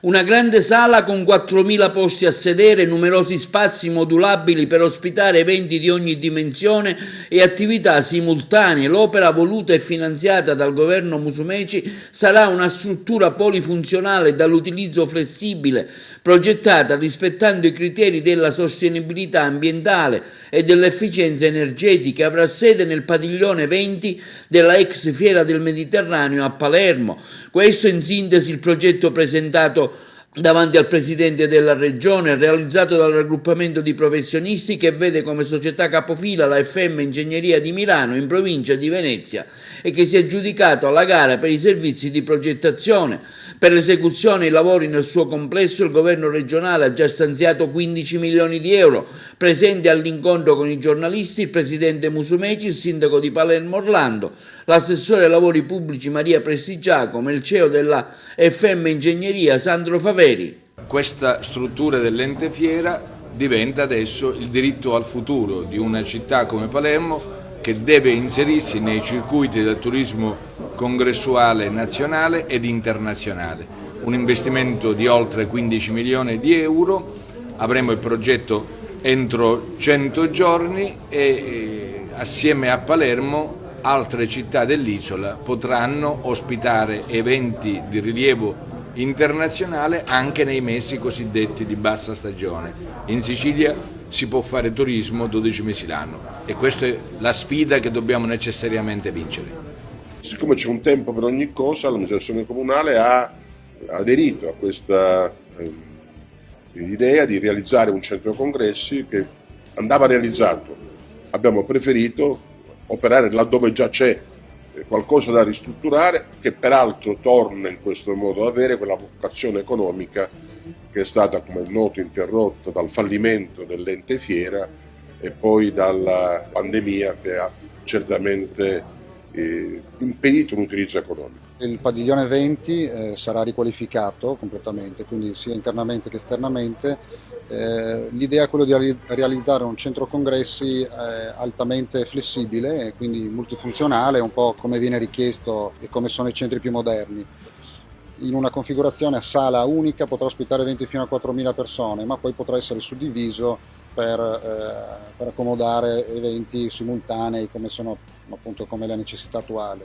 Una grande sala con 4.000 posti a sedere, numerosi spazi modulabili per ospitare eventi di ogni dimensione e attività simultanee. L'opera, voluta e finanziata dal governo Musumeci, sarà una struttura polifunzionale dall'utilizzo flessibile, progettata rispettando i criteri della sostenibilità ambientale e dell'efficienza energetica. Avrà sede nel padiglione 20 della ex Fiera del Mediterraneo a Palermo. Questo in sintesi il progetto presentato davanti al Presidente della Regione, realizzato dal raggruppamento di professionisti che vede come società capofila la FM Ingegneria di Milano in provincia di Venezia e che si è aggiudicato alla gara per i servizi di progettazione. Per l'esecuzione e i lavori nel suo complesso il governo regionale ha già stanziato 15 milioni di euro. Presente all'incontro con i giornalisti il Presidente Musumeci, il Sindaco di Palermo Orlando, l'assessore ai lavori pubblici Maria Prestigiacomo e il CEO della FM Ingegneria Sandro Faveri. Questa struttura dell'ente fiera diventa adesso il diritto al futuro di una città come Palermo, che deve inserirsi nei circuiti del turismo congressuale nazionale ed internazionale. Un investimento di oltre 15 milioni di euro, avremo il progetto entro 100 giorni e assieme a Palermo altre città dell'isola potranno ospitare eventi di rilievo internazionale anche nei mesi cosiddetti di bassa stagione. In Sicilia si può fare turismo 12 mesi l'anno e questa è la sfida che dobbiamo necessariamente vincere. Siccome c'è un tempo per ogni cosa, l'amministrazione comunale ha aderito a questa idea di realizzare un centro congressi che andava realizzato. Abbiamo preferito operare laddove già c'è qualcosa da ristrutturare, che peraltro torna in questo modo ad avere quella vocazione economica che è stata, come è noto, interrotta dal fallimento dell'ente fiera e poi dalla pandemia che ha certamente impedito un utilizzo economico. Il padiglione 20 sarà riqualificato completamente, quindi sia internamente che esternamente. L'idea è quella di realizzare un centro congressi altamente flessibile e quindi multifunzionale, un po' come viene richiesto e come sono i centri più moderni. In una configurazione a sala unica potrà ospitare eventi fino a 4.000 persone, ma poi potrà essere suddiviso per accomodare eventi simultanei come sono appunto come la necessità attuale.